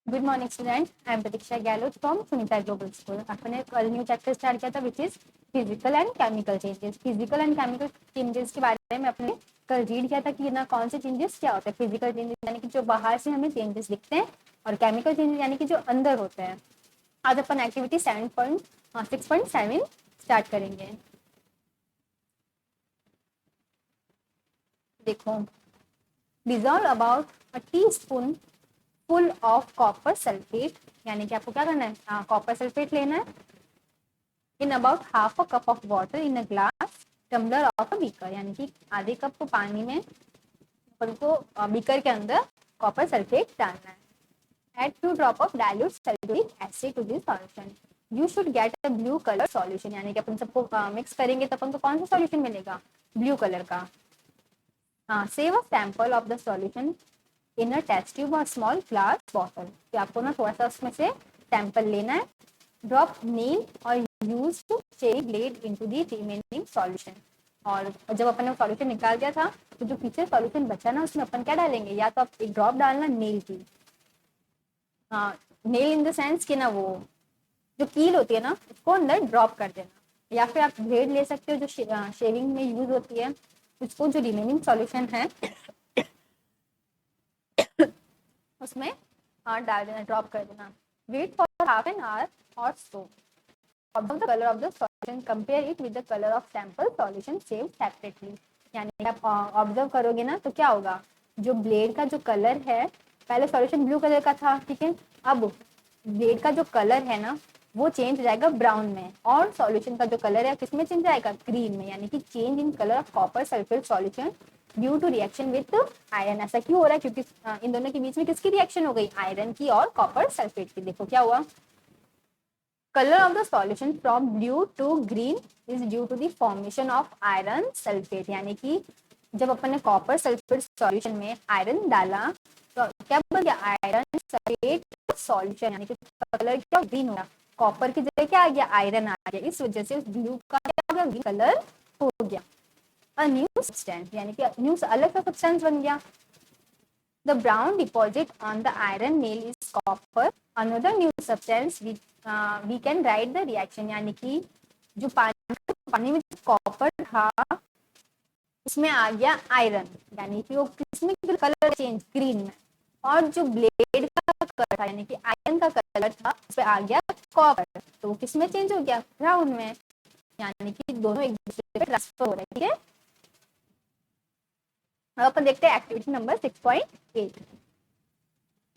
Good morning student, I am Pratiksha Gehlot from Sunita global school. अपने कल new chapter start किया था which is physical and chemical changes. Physical and chemical changes के बारे में अपने कल रीड किया था कि ना कौन से चेंजेस क्या होते हैं। फिजिकल चेंजेस यानी कि जो बाहर से हमें चेंजेस दिखते हैं, और केमिकल चेंजेस यानी कि जो अंदर होते हैं। आज अपन एक्टिविटी 6.7 स्टार्ट करेंगे। देखो, dissolve about a teaspoon full of copper sulphate, यानी कि आपको क्या करना है, कॉपर सल्फेट लेना है in about half a cup of water in a glass tumbler of a beaker, यानी कि आधे कप पानी में अपन को बीकर के अंदर कॉपर सल्फेट डालना है। Add 2 drop of dilute sulphuric acid to this solution. You should get a blue colour solution, यानी कि अपन सबको मिक्स करेंगे तो अपन को कौन सा सॉल्यूशन मिलेगा, ब्लू कलर का। Save a sample of the solution in a test tube or small glass bottle. तो आपको ना थोड़ा सा उसमें से सैंपल लेना है। Drop nail or use to cherry blade into the remaining solution. और जब अपन ने सॉल्यूशन निकाल दिया था तो जो पीछे सॉल्यूशन बचा ना उसमें अपन क्या डालेंगे, या तो आप एक ड्रॉप डालना नील की, नेल इन द सेंस कि ना वो जो कील होती है ना उसको अंदर ड्रॉप कर देना, या फिर आप ब्लेड ले सकते हो जो शेविंग में यूज होती है, उसको जो रिमेनिंग सॉल्यूशन है उसमें डाल देना, ड्रॉप कर देना। Wait for half an hour or so. Observe the color of the solution, compare it with the color of sample solution saved separately। यानी आप ऑब्जर्व करोगे ना तो क्या होगा, जो ब्लेड का जो कलर है, पहले सॉल्यूशन ब्लू कलर का था, ठीक है, अब ब्लेड का जो कलर है ना वो चेंज हो जाएगा ब्राउन में, और सॉल्यूशन का जो कलर है किसमें चेंज आएगा, ग्रीन में, यानी कि change in colour of copper sulphate solution due to reaction with iron. ऐसा क्यों हो रहा है, क्योंकि इन दोनों के बीच में किसकी रिएक्शन हो गई, आयरन की और कॉपर सल्फेट की। देखो क्या हुआ, color of the solution from blue to green is due to the formation of iron sulfate। यानी कि जब अपन ने कॉपर सल्फेट सॉल्यूशन में आयरन डाला तो क्या बन गया, आयरन सल्फेट सॉल्यूशन, यानी कि कलर क्या ग्रीन हो गया, कॉपर की जगह क्या आ गया, आयरन आ गया, इस वजह से ब्लू का क्या हो गया, ग्रीन कलर हो गया। अ न्यू सब्सटेंस, यानी कि न्यू अलग सा सब्सटेंस बन गया। The brown deposit on the iron nail is copper. Another new substance we can write the reaction, यानी कि जो पानी में कॉपर था उसमें आ गया आयरन, यानी कि वो किसमें कलर चेंज, ग्रीन में, और जो ब्लेड का कलर था यानी कि आयरन का कलर था उसमें आ गया कॉपर, तो वो किसमें चेंज हो गया, ब्राउन में, यानी कि दोनों एक दूसरे पे ट्रांसफर हो रहे हैं। ठीक है, अब अपन देखते हैं activity number 6.8।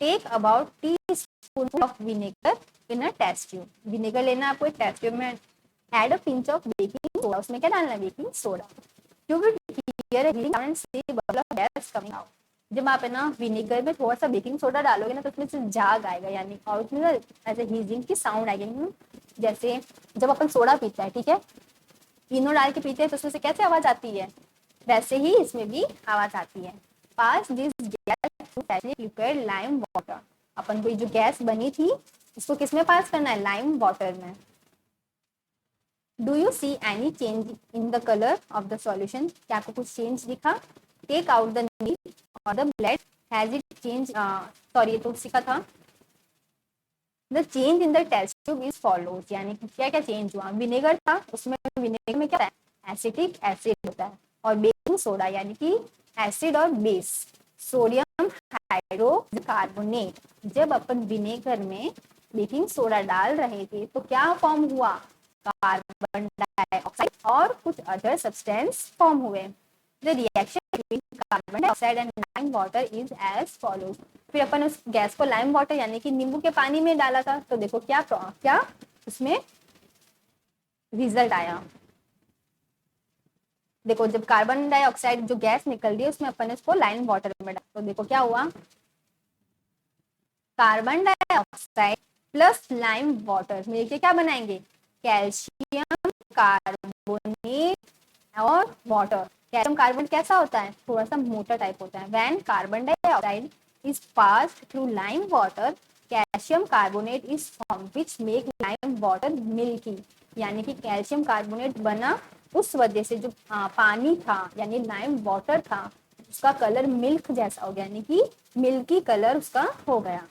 Take about teaspoon of vinegar in a test tube. Vinegar लेना आपको एक टेस्ट ट्यूब में, add a pinch of baking soda, उसमें क्या डालना है, baking soda. You will hear a hitting and see bubble of gas coming out. जब आप है ना विनेगर में थोड़ा सा बेकिंग सोडा डालोगे ना तो उसमें से झाग आएगा, यानी और उसमें ऐसे हीजिंग की साउंड आएगी, जैसे जब अपन सोडा पीता है, ठीक है, इनो डाल के पीते हैं तो उसमें से कैसे आवाज आती है, वैसे ही इसमें भी आवाज आती है। Pass this gas to prepare lime water. अपन को जो गैस बनी थी इसको किसमें पास करना है, लाइम वाटर में। Do you see any change in the colour of the solution, क्या आपको कुछ चेंज दिखा। Take out the nail or the blade, has it change, sorry ये तो सीखा था। The change in the test tube is follows, यानी कि क्या क्या चेंज हुआ, विनेगर था उसमें, विनेगर में क्या है, एसिटिक एसिड होता है, और बेकिंग सोडा यानी कि एसिड और बेस, सोडियम हाइड्रोकार्बोनेट। जब अपन विनेगर में बेकिंग सोडा डाल रहे थे तो क्या फॉर्म हुआ, कार्बन डाइऑक्साइड और कुछ अदर सब्सटेंस फॉर्म हुए। The reaction between carbon dioxide and lime water is as follows. फिर अपन उस गैस को लाइम वाटर यानी कि नींबू के पानी में डाला था, तो देखो क्या क्या उसमें रिजल्ट आया। देखो जब कार्बन डाइऑक्साइड जो गैस निकल रही है उसमें अपन उसको लाइम वाटर में डाला, तो देखो क्या हुआ, carbon dioxide plus lime water मिलके क्या बनाएंगे, कैल्शियम कार्बोनेट और वाटर। कैल्शियम कार्बोनेट कैसा होता है, थोड़ा सा मोटा टाइप होता है। When carbon dioxide is passed through lime water, calcium carbonate is form which make lime water milky. यानी कि कैल्शियम कार्बोनेट बना उस वजह से जो पानी था यानी लाइम वाटर था उसका कलर मिल्क जैसा हो गया, यानी कि मिल्की कलर उसका हो गया।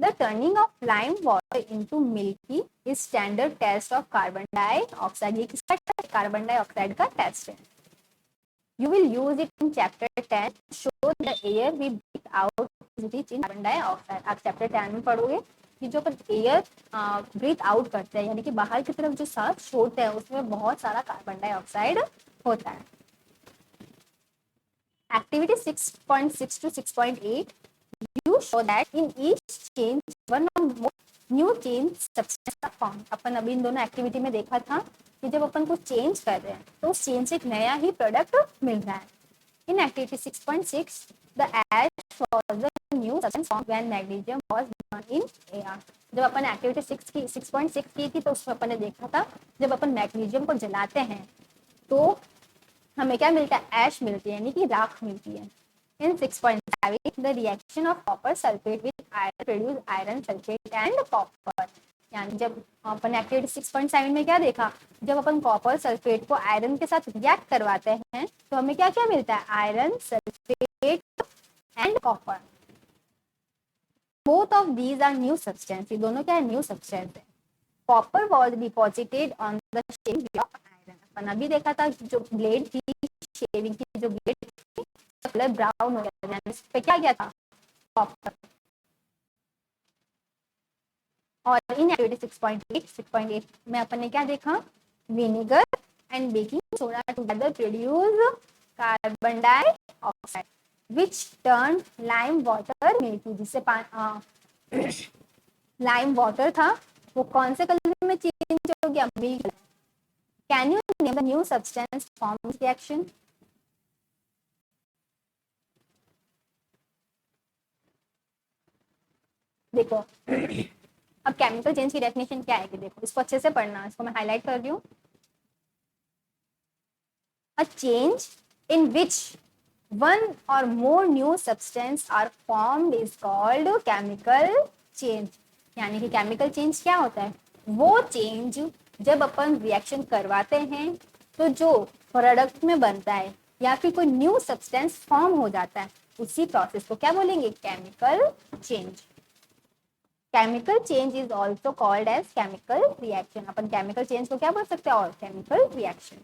The turning of lime water into milky is standard test of carbon dioxide. ये किसका कार्बन डाइऑक्साइड का टेस्ट है। You will use it in chapter 10 to show the air we breathe out is rich in carbon dioxide। आप chapter 10 में पढ़ोगे कि जो अपन air breathe out करते हैं यानी कि बाहर की तरफ जो सांस छोड़ते हैं उसमें बहुत सारा कार्बन डाइऑक्साइड होता है। Activity 6.6 to 6.8 you show that in each change one or more new change substance are formed। अपन अभी इन दोनों एक्टिविटी में देखा था कि जब अपन को चेंज कर रहे हैं तो उस चेंज से एक नया ही प्रोडक्ट मिल रहा है। In activity 6.6 the ash was the new substance form when magnesium was burn in air. जब अपन एक्टिविटी 6.6 की थी तो उसमें अपन ने देखा था जब अपन मैग्नीशियम को जलाते हैं तो हमें क्या मिलता है, ऐश मिलती है यानी कि राख मिलती है। In 6.7 the reaction of copper sulfate with iron produce iron sulfate and copper। यानी जब अपन एक्टिविटी 6.7 में क्या देखा, जब अपन कॉपर सल्फेट को आयरन के साथ रिएक्ट करवाते हैं तो हमें क्या क्या मिलता है, iron sulphate and copper. Both of these are new substance. ये दोनों क्या है, न्यू सब्सटेंस है। Copper was deposited on the shaving blade of iron. अपन अभी देखा था जो ब्लेड थी, शेविंग की जो ब्लेड थी कलर ब्राउन हो गया था, इस पे क्या गया था, कॉपर। और इन एक्टिविटी 6.8 में अपन ने क्या देखा, vinegar and baking soda together produce carbon dioxide which turn lime water milky. जिससे लाइम वाटर था वो कौन से कलर में चेंज हो गया, milk. Can you name the new substance form reaction. देखो अब केमिकल चेंज की डेफिनेशन क्या है, देखो इसको अच्छे से पढ़ना, इसको मैं हाईलाइट कर रही हूँ। A change in which one or more new substance are formed is called chemical change. यानी कि केमिकल चेंज क्या होता है, वो चेंज जब अपन रिएक्शन करवाते हैं तो जो प्रोडक्ट में बनता है या फिर कोई न्यू सब्सटेंस फॉर्म हो जाता है, उसी प्रोसेस को क्या बोलेंगे, chemical change. Chemical change is also called as chemical reaction. अपन केमिकल चेंज को क्या बोल सकते हैं, और chemical reaction.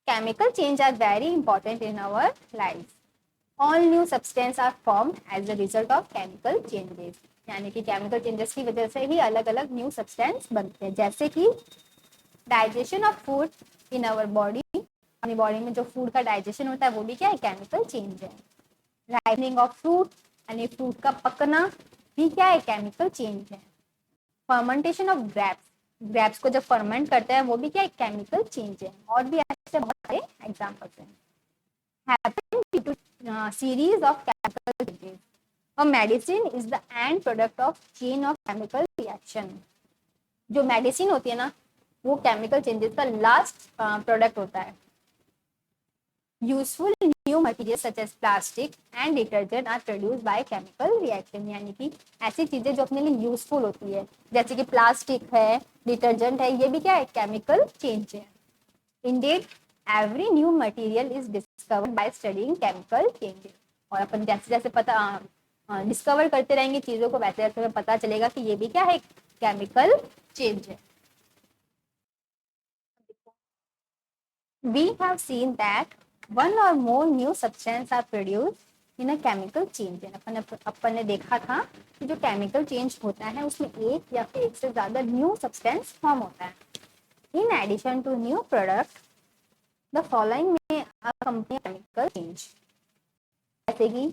Chemical change are very important in our life. All new substance are formed as the result of chemical changes. यानी कि chemical changes की वजह से ही अलग अलग न्यू सब्सटेंस बनते हैं। जैसे कि digestion of food in our body, अपनी बॉडी में जो फूड का डाइजेशन होता है वो भी क्या है, केमिकल चेंज है। राइपनिंग ऑफ फ्रूट यानी फ्रूट का पकना भी क्या है, केमिकल चेंज है। फर्मेंटेशन ऑफ ग्रेप्स, ग्रेप्स को जब फर्मेंट करते हैं वो भी क्या है, केमिकल चेंज है। और भी ऐसे बहुत सारे एग्जांपल्स हैं। Happen due to series of chemical changes. A medicine is the end product of chain of chemical reaction. जो मेडिसिन होती है ना वो केमिकल चेंजेस का लास्ट प्रोडक्ट होता है। Useful new material such as plastic and detergent are produced by chemical reaction. यानी कि ऐसी चीजें जो अपने लिए यूजफुल होती है जैसे कि प्लास्टिक है, डिटर्जेंट है, ये भी क्या है, केमिकल चेंज है। Ended every new material is discovered by studying chemical changes. और अपन जैसे जैसे पता डिस्कवर करते रहेंगे चीजों को, वैसे वैसे हमें पता चलेगा कि ये भी क्या है, केमिकल चेंज है। We have seen that one or more new substance are produced in a chemical change। अपन ने देखा था कि जो केमिकल चेंज होता है उसमें एक या फिर एक से ज्यादा न्यू सब्सटेंस फॉर्म होता है। In addition to new product the following may accompany chemical change, जैसे कि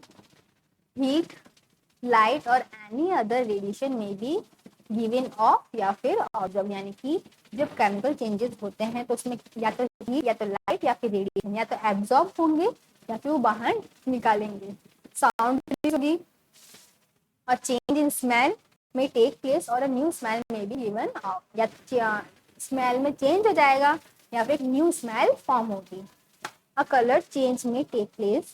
heat, light or any other radiation may be given of या फिर ऑब्जर्व। यानी कि जब केमिकल चेंजेस होते हैं तो उसमें या तो हीट या तो लाइट या फिर रेडिएशन या तो एब्जॉर्ब होंगे या फिर वो बाहर निकालेंगे। साउंड रिलीज होगी और चेंज इन स्मेल में टेक प्लेस और अ न्यू स्मेल में भी गिवन ऑफ। या स्मेल में चेंज हो जाएगा या फिर न्यू स्मेल फॉर्म होगी। अ कलर चेंज में टेक प्लेस,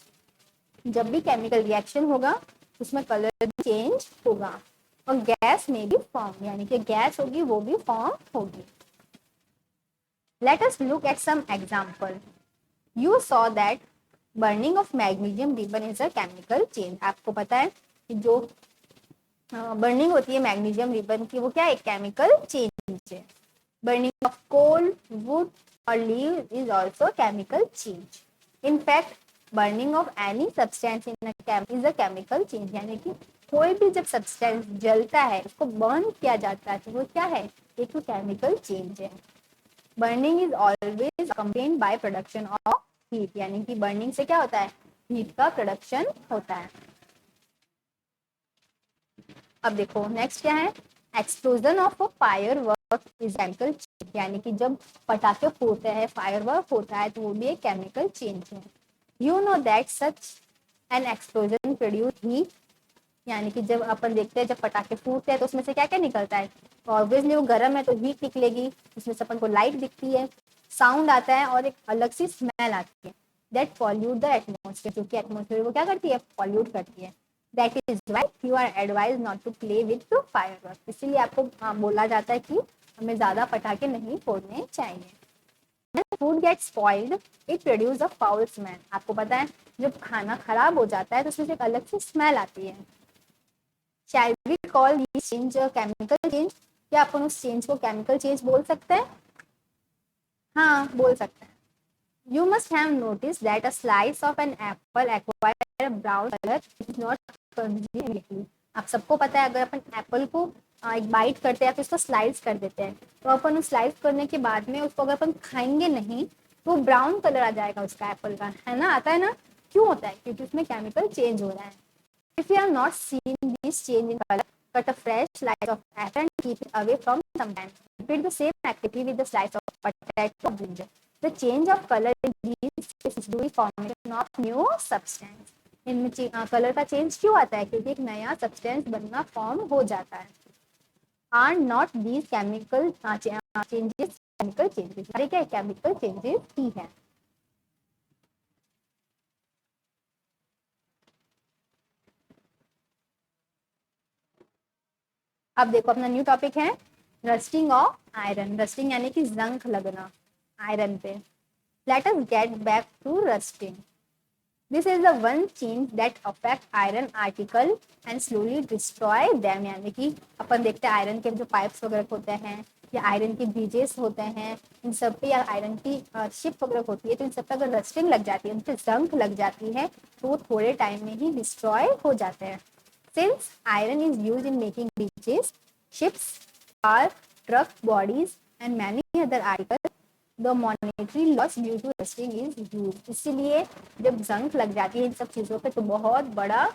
जब भी केमिकल रिएक्शन होगा उसमें कलर भी चेंज होगा। और गैस में भी फॉर्म, यानी कि गैस होगी वो भी फॉर्म होगी। Let us look at some example. You saw that burning of magnesium ribbon is a chemical change. आपको पता है कि जो बर्निंग होती है मैग्नीशियम रिबन की, वो क्या है, केमिकल चेंज है। बर्निंग ऑफ कोल, वुड और leave is also chemical change. In fact burning of any substance in is a chemical change, यानी कि कोई भी जब सब्सटेंस जलता है उसको बर्न किया जाता है तो वो क्या है, एक केमिकल चेंज है। Burning is always accompanied by production of heat, यानी कि बर्निंग से क्या होता है, हीट का प्रोडक्शन होता है। अब देखो नेक्स्ट क्या है, explosion of a fire work is chemical change, यानी कि जब पटाखे फूटते हैं, फायर वर्क होता है तो वो भी एक केमिकल चेंज है। You know that such an explosion produce heat, यानी कि जब अपन देखते हैं जब पटाखे फूटते हैं तो उसमें से क्या क्या निकलता है, तो ऑब्वियसली वो गर्म है तो हीट निकलेगी, उसमें से अपन को लाइट दिखती है, साउंड आता है और एक अलग सी स्मेल आती है। दैट पॉल्यूट द एटमोस्फेयर, जो कि एटमोस्फेयर को क्या करती है, पॉल्यूट करती है। That is why you are advise not to play with firework, इसीलिए आपको बोला जाता है कि हमें ज्यादा पटाखे नहीं फोड़ने चाहिए। When food gets spoiled, it produces a foul smell. आपको पता है जब खाना खराब हो जाता है तो उसमें से एक अलग सी स्मेल आती है। Shall we call this change a chemical change? क्या अपन उस चेंज को केमिकल चेंज बोल सकते हैं? हाँ बोल सकते हैं। You must have noticed that a slice of an apple acquires a brown color if it's not consumed immediately. आप सबको पता है अगर अपन एप्पल को एक बाइट करते हैं फिर उसको स्लाइस कर देते हैं तो अपन उस स्लाइस करने के बाद में उसको अगर अपन खाएंगे नहीं तो ब्राउन कलर आ जाएगा उसका एप्पल का, है ना, आता है ना। क्यों होता है, क्योंकि उसमें केमिकल चेंज हो रहा है। If you have not seen this change in color, cut a fresh slice of apple and keep it away from some time. Repeat the same activity with the slice of potato or brinjal. The change of color in these is due to formation of new substance. इनमें colour का change क्यों आता है, क्योंकि एक नया substance बनना form हो जाता है। Are not these chemical changes chemical changes, अरे क्या केमिकल चेंजेस ही है। अब देखो अपना न्यू टॉपिक है रस्टिंग ऑफ आयरन। रस्टिंग यानी कि जंग लगना आयरन पे। Let us get back to rusting. This is the one change that affect iron article and slowly destroy them, यानी कि अपन देखते हैं आयरन के जो पाइप्स वगैरह होते हैं या आयरन के ब्रिजेस होते हैं इन सब पे, या आयरन की शिप वगैरह होती है तो इन सब पे अगर रस्टिंग लग जाती है, उन पर जंग लग जाती है तो वो थोड़े टाइम में ही डिस्ट्रॉय हो जाते हैं। Since iron is used in making bridges, ships, cars, truck bodies, and many other articles, the monetary loss due to rusting is huge. इसीलिए जब जंग लग जाती है इन सब चीज़ों पे तो बहुत बड़ा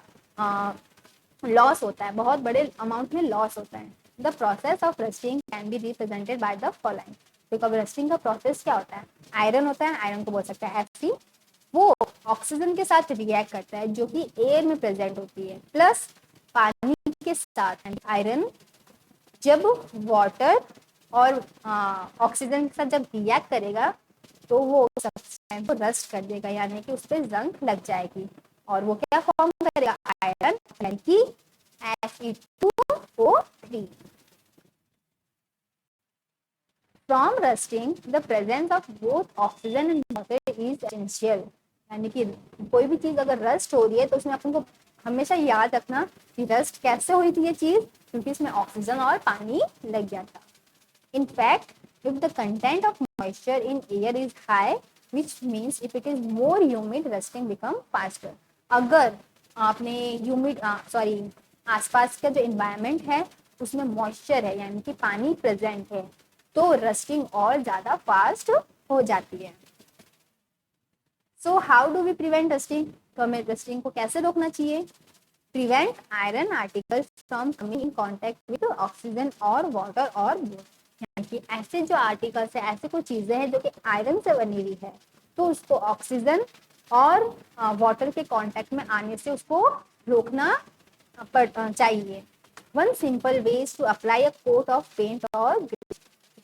लॉस होता है, बहुत बड़े अमाउंट में लॉस होता है। The process of rusting can be represented by the following. देखो अब रस्टिंग का प्रोसेस क्या होता है, आयरन होता है, आयरन को बोल सकते हैं Fe, वो ऑक्सीजन के साथ रिएक्ट करता है जो कि एयर में प्रेजेंट होती है, प्लस पानी के साथ। आयरन जब वाटर और ऑक्सीजन के साथ जब रिएक्ट करेगा तो वो सब्सटेंस को रस्ट कर देगा, यानी कि उस पर जंग लग जाएगी और वो क्या फॉर्म करेगा, आयरन यानी कि Fe2O3। From rusting, the presence of both oxygen and water is essential. यानी कि कोई भी चीज अगर रस्ट हो रही है तो उसमें अपन को हमेशा याद रखना कि रस्ट कैसे हुई थी ये चीज, क्योंकि इसमें ऑक्सीजन और पानी लग गया था। In fact, if the content of moisture in air is high, which means if it is more humid, rusting become faster. अगर आपने ह्यूमिड आसपास का जो इन्वायरमेंट है उसमें मॉइस्चर है यानी कि पानी प्रेजेंट है तो रस्टिंग और ज्यादा फास्ट हो जाती है। So how do we prevent rusting, तो हमें रस्टिंग को कैसे रोकना चाहिए। Prevent iron articles from coming in contact with oxygen or water or both, यानी कि ऐसे जो आर्टिकल्स है, ऐसे कुछ चीजें हैं जो कि आयरन से बनी हुई है तो उसको ऑक्सीजन और वाटर के कांटेक्ट में आने से उसको रोकना चाहिए। One simple way is to apply a coat of paint और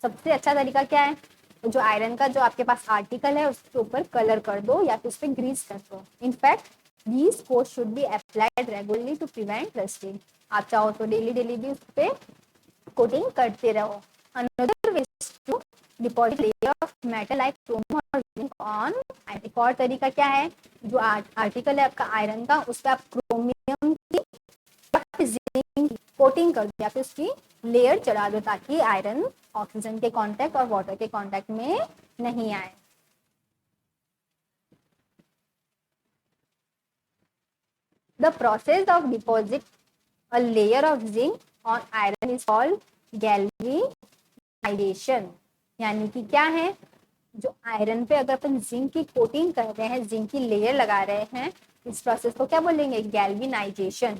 सबसे अच्छा तरीका क्या है, जो आयरन का जो आपके पास आर्टिकल है उसके ऊपर कलर कर दो या फिर उस पर ग्रीस कर दो। In fact these coats should be applied regularly to prevent rusting. आप चाहो तो डेली डेली भी उस पर कोटिंग करते रहो। Another way is to deposit layer of metal like chrome or zinc on। एक और तरीका क्या है, जो आर्टिकल है आपका आयरन का उस पर आप क्रोमियम की जिंक कोटिंग कर दो या फिर उसकी लेयर चढ़ा दो ताकि आयरन ऑक्सीजन के कांटेक्ट और वाटर के कांटेक्ट में नहीं आए। The process of deposit a layer of zinc on iron is called galvanization। यानी कि क्या है, जो आयरन पे अगर अपन जिंक की कोटिंग कर रहे हैं, जिंक की लेयर लगा रहे हैं, इस प्रोसेस को क्या बोलेंगे, galvanization.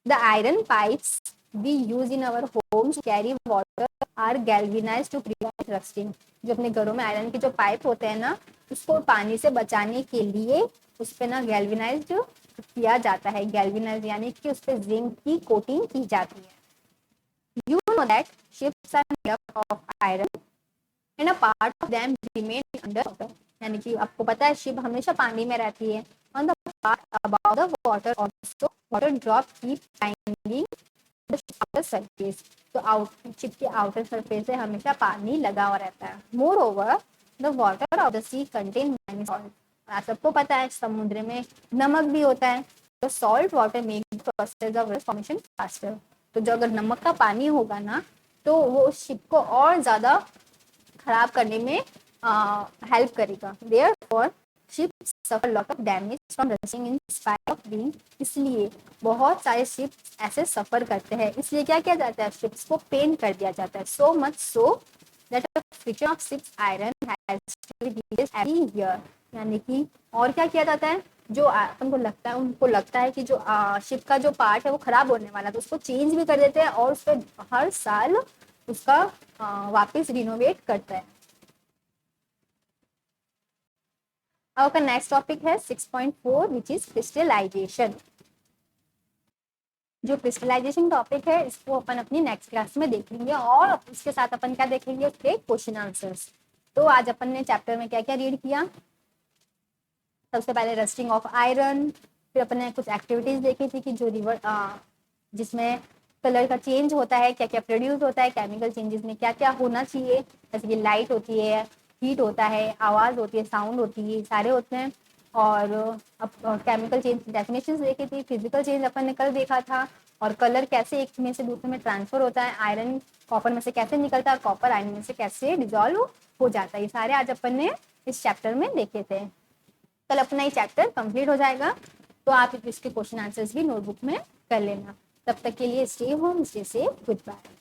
The iron pipes we use in our homes carry water are galvanized to prevent rusting. जो अपने घरों में आयरन के जो पाइप होते हैं ना, उसको पानी से बचाने के लिए उस पे ना गैल्वेनाइज्ड किया जाता है। गैल्वेनाइज यानी कि उस पे जिंक की कोटिंग की जाती है। You know that ships are made up of iron and a part of them remain under water. यानी कि आपको पता है शिप हमेशा पानी में रहती है। On the part about the water also water drop keep finding the outer surface. तो शिप के आउटर सरफेस से हमेशा पानी लगा हुआ रहता है। Moreover the water of the sea contain many salt. आप सबको पता है समुद्र में नमक भी होता है। तो salt water make the process of formation faster. तो जो अगर नमक का पानी होगा ना, तो वो शिप को और ज्यादा खराब करने में हेल्प करेगा। Therefore ships suffer lot of damage from rusting in spite of being. इसलिए बहुत सारे शिप्स ऐसे सफर करते हैं। इसलिए क्या किया जाता है, शिप्स को पेंट कर दिया जाता है। So much so that the friction of ships iron has every year. यानी कि और क्या किया जाता है, जो अपन को लगता है, उनको लगता है कि जो शिप का जो पार्ट है वो खराब होने वाला है, तो उसको चेंज भी कर देते हैं और उस पर हर साल उसका वापस रिनोवेट करता है। अब का नेक्स्ट टॉपिक है 6.4 विच इज क्रिस्टलाइजेशन। जो क्रिस्टलाइजेशन टॉपिक है इसको अपन अपनी नेक्स्ट क्लास में देखेंगे और इसके साथ अपन क्या देखेंगे, उसके क्वेश्चन आंसर्स। तो आज अपन ने चैप्टर में क्या क्या रीड किया, सबसे पहले रस्टिंग ऑफ आयरन, फिर अपन ने कुछ एक्टिविटीज देखी थी कि जो रिवर जिसमें कलर का चेंज होता है, क्या क्या प्रोड्यूस होता है, केमिकल चेंजेस में क्या क्या होना चाहिए, जैसे कि लाइट होती है, हीट होता है, आवाज़ होती है, साउंड होती है, सारे होते हैं। और अब केमिकल चेंज डेफिनेशन देखी थी, फिजिकल चेंज अपन ने कल देखा था, और कलर कैसे एक में से दूसरे में ट्रांसफर होता है, आयरन कॉपर में से कैसे निकलता है, कॉपर आयरन में से कैसे डिजॉल्व हो जाता है। ये सारे आज अपन ने इस चैप्टर में देखे थे। कल अपना ये चैप्टर कंप्लीट हो जाएगा, तो आप इसके क्वेश्चन आंसर्स भी नोटबुक में कर लेना। तब तक के लिए stay home, stay safe, good bye.